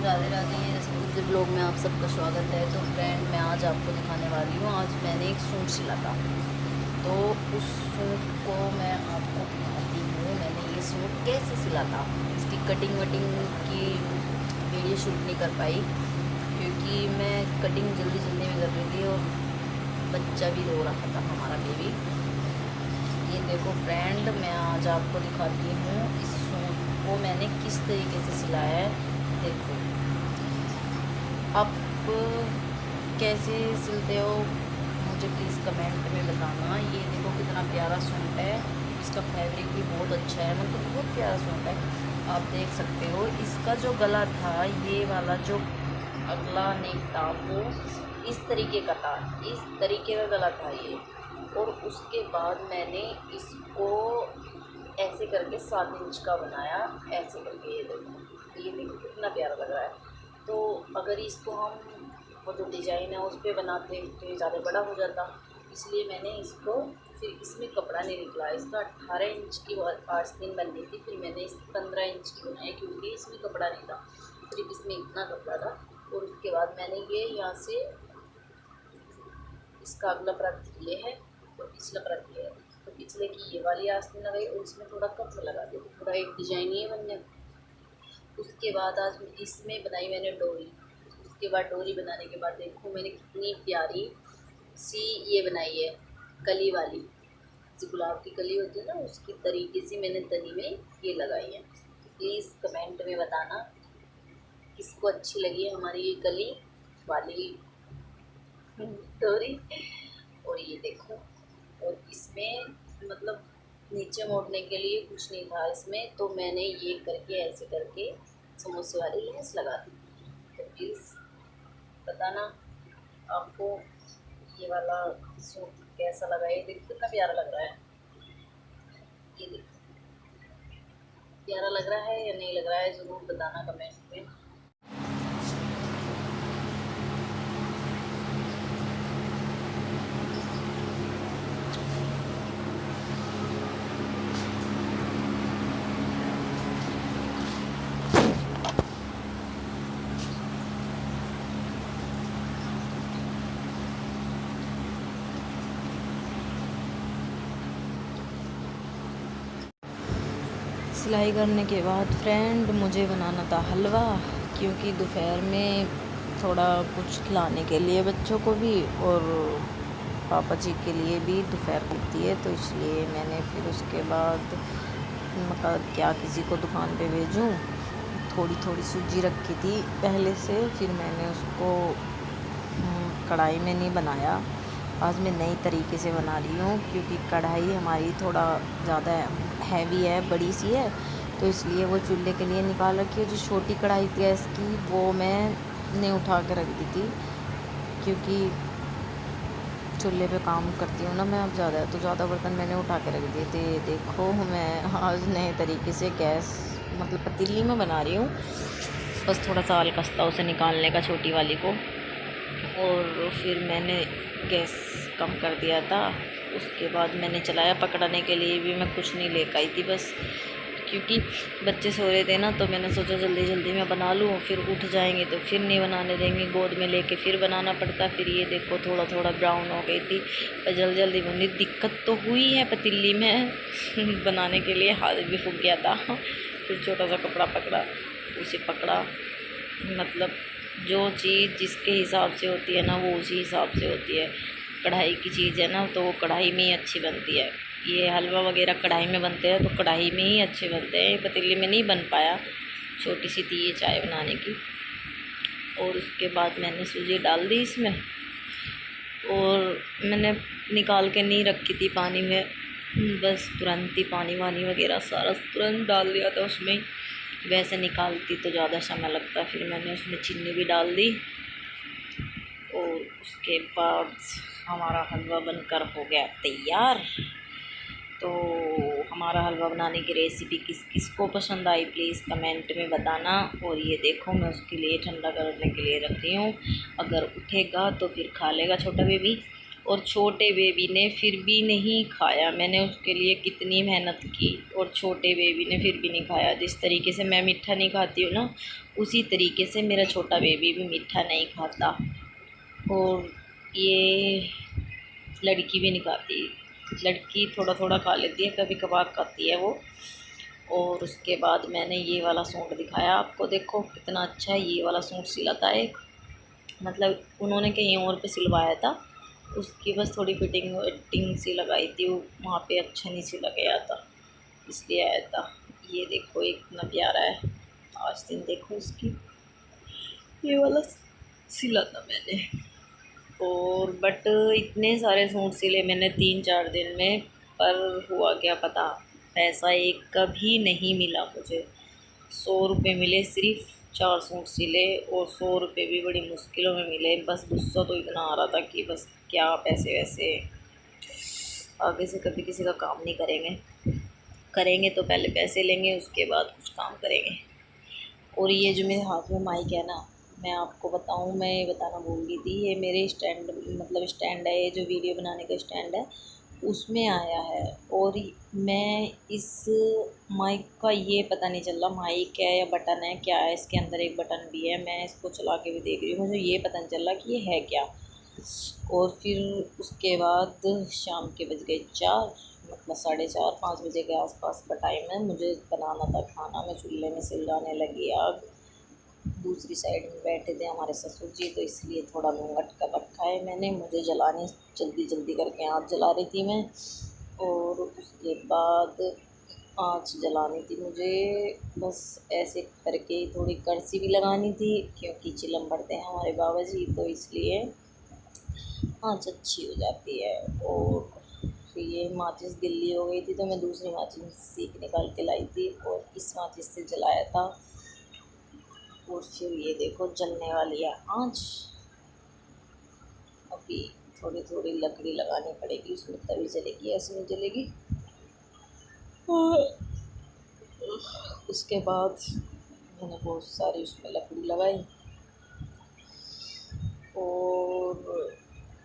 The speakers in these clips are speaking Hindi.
राधे राधे स्मृति ब्लॉग में आप सबका स्वागत है। तो फ्रेंड, मैं आज आपको दिखाने वाली हूँ। आज मैंने एक सूट सिला था, तो उस सूट को मैं आपको दिखाती हूँ। मैंने ये सूट कैसे सिला था। इसकी कटिंग वटिंग की वीडियो शूट नहीं कर पाई क्योंकि मैं कटिंग जल्दी जल्दी में कर रही थी और बच्चा भी रो रहा था, हमारा बेबी। ये देखो फ्रेंड, मैं आज आपको दिखाती हूँ इस सूट को मैंने किस तरीके से सिलाया है। देखो, आप कैसे सिलते हो मुझे प्लीज़ कमेंट में बताना। ये देखो कितना प्यारा सूट है, इसका फैब्रिक भी बहुत अच्छा है, मतलब बहुत प्यारा सूट है। आप देख सकते हो इसका जो गला था, ये वाला जो अगला नेक था वो इस तरीके का था, इस तरीके का गला था ये। और उसके बाद मैंने इसको ऐसे करके 7 इंच का बनाया, ऐसे करके। ये देखो कितना प्यारा लग रहा है। तो अगर इसको हम वो जो डिज़ाइन है उस पर बनाते तो ये ज़्यादा बड़ा हो जाता, इसलिए मैंने इसको फिर इसमें कपड़ा नहीं निकला। इसका 18 इंच की आस्तीन बननी थी, फिर मैंने इसकी 15 इंच की बनाई क्योंकि इसमें कपड़ा नहीं था, सिर्फ इसमें इतना कपड़ा था। और उसके बाद मैंने ये यहाँ से इसका अगला परत ये है और पिछला परत ये है, तो पिछले की ये वाली आस्तीन लगाई और इसमें थोड़ा कट लगा दी, तो थोड़ा एक डिजाइन ये बन गया। उसके बाद आज इसमें बनाई मैंने डोरी। उसके बाद डोरी बनाने के बाद देखो मैंने कितनी प्यारी सी ये बनाई है, कली वाली, जैसे गुलाब की कली होती है ना, उसकी तरीके से मैंने तनी में ये लगाई है। तो प्लीज़ कमेंट में बताना किसको अच्छी लगी है हमारी ये कली वाली डोरी। और ये देखो, और इसमें मतलब नीचे मोड़ने के लिए कुछ नहीं था इसमें, तो मैंने ये करके ऐसे करके समोसे वाली लेस लगा दी। तो प्लीज़ बताना आपको ये वाला सूट कैसा लगा। ये देखो कितना प्यारा लग रहा है, ये देखो प्यारा लग रहा है या नहीं लग रहा है, ज़रूर बताना कमेंट में। सिलाई करने के बाद फ्रेंड मुझे बनाना था हलवा, क्योंकि दोपहर में थोड़ा कुछ खिलाने के लिए बच्चों को भी और पापा जी के लिए भी दोपहर होती है, तो इसलिए मैंने फिर उसके बाद मतलब क्या किसी को दुकान पे भेजूं। थोड़ी थोड़ी सूजी रखी थी पहले से, फिर मैंने उसको कढ़ाई में नहीं बनाया। आज मैं नई तरीके से बना रही हूँ क्योंकि कढ़ाई हमारी थोड़ा ज़्यादा हैवी है, बड़ी सी है, तो इसलिए वो चूल्हे के लिए निकाल रखी है। जो छोटी कढ़ाई थी गैस की वो मैंने उठा के रख दी थी, क्योंकि चूल्हे पे काम करती हूँ ना मैं अब ज़्यादा, तो ज़्यादा बर्तन मैंने उठा के रख दिए थे। देखो मैं आज नए तरीके से गैस मतलब पतीली में बना रही हूँ। बस थोड़ा सा अलकस्ता उसे निकालने का, छोटी वाली को। और फिर मैंने गैस कम कर दिया था। उसके बाद मैंने चलाया, पकड़ने के लिए भी मैं कुछ नहीं लेकर आई थी, बस क्योंकि बच्चे सो रहे थे ना, तो मैंने सोचा जल्दी जल्दी मैं बना लूँ, फिर उठ जाएंगे तो फिर नहीं बनाने देंगे, गोद में लेके फिर बनाना पड़ता। फिर ये देखो थोड़ा थोड़ा ब्राउन हो गई थी, पर जल्दी जल्दी बनी। दिक्कत तो हुई है पतीली में बनाने के लिए, हाथ भी फूक गया था। फिर छोटा सा कपड़ा पकड़ा, उसे पकड़ा, मतलब जो चीज़ जिसके हिसाब से होती है ना वो उसी हिसाब से होती है। कढ़ाई की चीज़ है ना, तो वो कढ़ाई में ही अच्छी बनती है। ये हलवा वगैरह कढ़ाई में बनते हैं, तो कढ़ाई में ही अच्छे बनते हैं, पतीली में नहीं बन पाया। छोटी सी थी ये चाय बनाने की। और उसके बाद मैंने सूजी डाल दी इसमें, और मैंने निकाल के नहीं रखी थी पानी में, बस तुरंत ही पानी वानी वगैरह सारा तुरंत डाल दिया था उसमें। वैसे निकालती तो ज़्यादा समय लगता, फिर मैंने उसमें चीनी भी डाल दी। और उसके बाद हमारा हलवा बनकर हो गया तैयार। तो हमारा हलवा बनाने की रेसिपी किस किस को पसंद आई प्लीज़ कमेंट में बताना। और ये देखो मैं उसके लिए ठंडा करने के लिए रख रही हूँ, अगर उठेगा तो फिर खा लेगा छोटा बेबी, और छोटे बेबी ने फिर भी नहीं खाया। मैंने उसके लिए कितनी मेहनत की और छोटे बेबी ने फिर भी नहीं खाया। जिस तरीके से मैं मीठा नहीं खाती हूँ ना, उसी तरीके से मेरा छोटा बेबी भी मीठा नहीं खाता। और ये लड़की भी नहीं खाती। लड़की थोड़ा थोड़ा खा लेती है, कभी कभार खाती है वो। और उसके बाद मैंने ये वाला सूट दिखाया आपको, देखो कितना अच्छा है। ये वाला सूट सिला था एक, मतलब उन्होंने कहीं और पे सिलवाया था, उसकी बस थोड़ी फिटिंग वेटिंग सी लगाई थी, वो वहाँ पे अच्छा नहीं सिला गया था, इसलिए आया था। ये देखो ये कितना प्यारा है। आज दिन देखो इसकी, ये वाला सिला था मैंने। और बट इतने सारे सूट सिले मैंने 3-4 दिन में, पर हुआ क्या पता, पैसा एक कभी नहीं मिला मुझे। 100 रुपये मिले सिर्फ, 4 सूट सिले, और 100 रुपये भी बड़ी मुश्किलों में मिले। बस गुस्सा तो इतना आ रहा था कि बस क्या पैसे वैसे, आगे से कभी किसी का काम नहीं करेंगे। करेंगे तो पहले पैसे लेंगे, उसके बाद कुछ काम करेंगे। और ये जो मेरे हाथ में माइक है ना, मैं आपको बताऊं, मैं ये बताना भूल गई थी, ये मेरे स्टैंड, मतलब स्टैंड है, ये जो वीडियो बनाने का स्टैंड है उसमें आया है। और मैं इस माइक का ये पता नहीं चल रहा माइक है या बटन है, क्या है, इसके अंदर एक बटन भी है। मैं इसको चला के भी देख रही हूँ, मुझे ये पता नहीं चल रहा कि ये है क्या। और फिर उसके बाद शाम के बज गए 4, मतलब 4:30-5 बजे के आसपास का टाइम है। मुझे बनाना था खाना, मैं चूल्हे में सिलगाने लगी आग। दूसरी साइड में बैठे थे हमारे ससुर जी, तो इसलिए थोड़ा घूंघट कर रखा है मैंने। मुझे जलाने जल्दी जल्दी करके आँच जला रही थी मैं। और उसके बाद आँच जलानी थी मुझे, बस ऐसे करके थोड़ी कड़छी भी लगानी थी, क्योंकि चिलम पड़ते हैं हमारे बाबा जी, तो इसलिए आँच अच्छी हो जाती है। और फिर ये माचिस गिल्ली हो गई थी, तो मैं दूसरी माचिस सीख निकाल के लाई थी और इस माचिस से जलाया था। और फिर ये देखो जलने वाली है आँच। अभी थोड़ी थोड़ी लकड़ी लगानी पड़ेगी उसमें, तभी जलेगी, ऐसे नहीं जलेगी। और उसके बाद मैंने बहुत सारी उसमें लकड़ी लगाई। और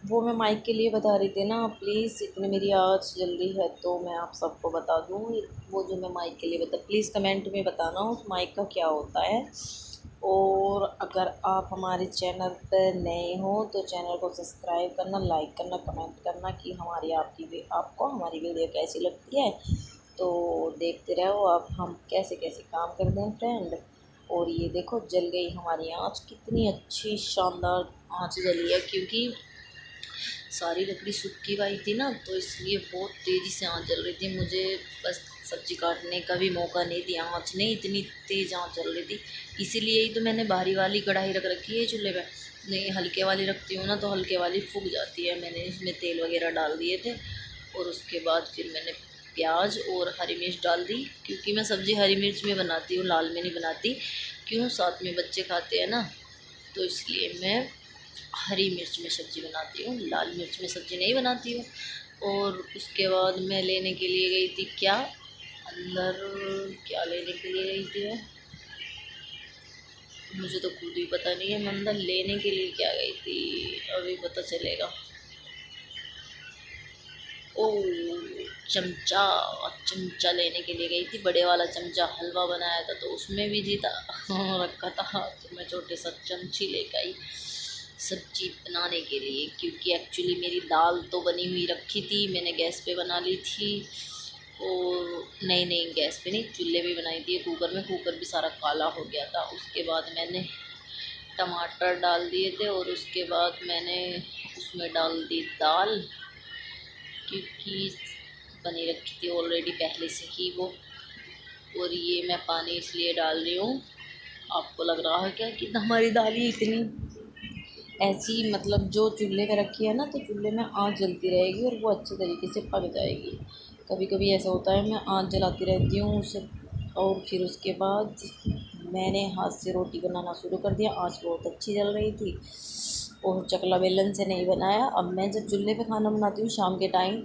वो मैं माइक के लिए बता रही थी ना, प्लीज़ इतनी मेरी आँच जल रही है तो मैं आप सबको बता दूँ। वो जो मैं माइक के लिए प्लीज़ कमेंट में बताना उस माइक का क्या होता है। और अगर आप हमारे चैनल पर नए हो तो चैनल को सब्सक्राइब करना, लाइक करना, कमेंट करना कि आपको हमारी वीडियो कैसी लगती है। तो देखते रहो आप हम कैसे कैसे काम करते हैं फ्रेंड। और ये देखो जल गई हमारी आँच, कितनी अच्छी शानदार आँच जली है, क्योंकि सारी लकड़ी सूखी हुई थी ना, तो इसलिए बहुत तेज़ी से आँच जल रही थी। मुझे बस सब्ज़ी काटने का भी मौका नहीं दिया, आँच नहीं, इतनी तेज़ आँच जल रही थी। इसीलिए ही तो मैंने भारी वाली कढ़ाई रख रखी है चूल्हे पे, नहीं हल्के वाली रखती हूँ ना तो हल्के वाली फूक जाती है। मैंने इसमें तेल वगैरह डाल दिए थे, और उसके बाद फिर मैंने प्याज और हरी मिर्च डाल दी, क्योंकि मैं सब्ज़ी हरी मिर्च में बनाती हूँ, लाल में नहीं बनाती। क्यों, साथ में बच्चे खाते हैं ना, तो इसलिए मैं हरी मिर्च में सब्ज़ी बनाती हूँ, लाल मिर्च में सब्ज़ी नहीं बनाती हूँ। और उसके बाद मैं लेने के लिए गई थी क्या, अंदर क्या लेने के लिए गई थी मैं, मुझे तो खुद ही पता नहीं है मैं अंदर लेने के लिए क्या गई थी, अभी पता चलेगा। ओ, चमचा, चमचा लेने के लिए गई थी, बड़े वाला चमचा। हलवा बनाया था तो उसमें भी जीता रखा था, तो मैं छोटे सा चमची लेकर आई सब्जी बनाने के लिए। क्योंकि एक्चुअली मेरी दाल तो बनी हुई रखी थी, मैंने गैस पे बना ली थी। और नहीं गैस पे नहीं, चूल्हे पे बनाई थी कुकर में, कुकर भी सारा काला हो गया था। उसके बाद मैंने टमाटर डाल दिए थे, और उसके बाद मैंने उसमें डाल दी दाल, क्योंकि बनी रखी थी ऑलरेडी पहले से ही वो। और ये मैं पानी इसलिए डाल रही हूँ, आपको लग रहा है क्या कि हमारी दाल ही इतनी ऐसी, मतलब जो चूल्हे पे रखी है ना, तो चूल्हे में आँच जलती रहेगी और वो अच्छे तरीके से पक जाएगी। कभी कभी ऐसा होता है मैं आँच जलाती रहती हूँ उसे। और फिर उसके बाद मैंने हाथ से रोटी बनाना शुरू कर दिया, आँच बहुत अच्छी जल रही थी। और चकला बेलन से नहीं बनाया। अब मैं जब चूल्हे पे खाना बनाती हूँ शाम के टाइम,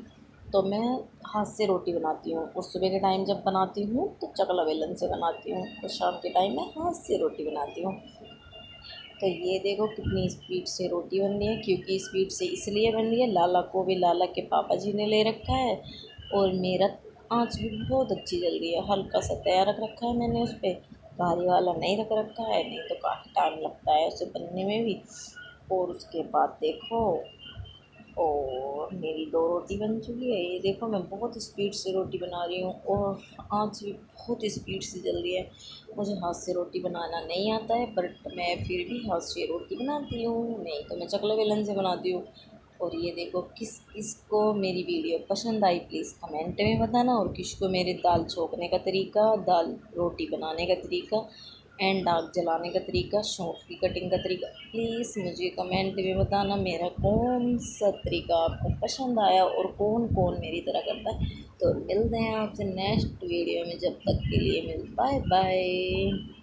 तो मैं हाथ से रोटी बनाती हूँ, और सुबह के टाइम जब बनाती हूँ तो चकला बेलन से बनाती हूँ, और शाम के टाइम मैं हाथ से रोटी बनाती हूँ। तो ये देखो कितनी स्पीड से रोटी बन रही है, क्योंकि स्पीड से इसलिए बन रही है, लाला को भी लाला के पापा जी ने ले रखा है और मेरा आँच भी बहुत अच्छी जल रही है। हल्का सा तैयार रख रखा है मैंने उस पर, भारी वाला नहीं रख रखा है, नहीं तो काफ़ी टाइम लगता है उसे बनने में भी। और उसके बाद देखो, और मेरी 2 रोटी बन चुकी है। ये देखो मैं बहुत स्पीड से रोटी बना रही हूँ और आँच भी बहुत स्पीड से जल रही है। मुझे हाथ से रोटी बनाना नहीं आता है, बट मैं फिर भी हाथ से रोटी बनाती हूँ, नहीं तो मैं चकले बेलन से बनाती हूँ। और ये देखो, किस किसको मेरी वीडियो पसंद आई प्लीज़ कमेंट में बताना, और किसको मेरे दाल छोंकने का तरीका, दाल रोटी बनाने का तरीका एंड आग जलाने का तरीका, सौंफ की कटिंग का तरीका, प्लीज़ मुझे कमेंट में बताना मेरा कौन सा तरीका आपको पसंद आया और कौन कौन मेरी तरह करता है। तो मिलते हैं आपसे नेक्स्ट वीडियो में, जब तक के लिए बाय बाय।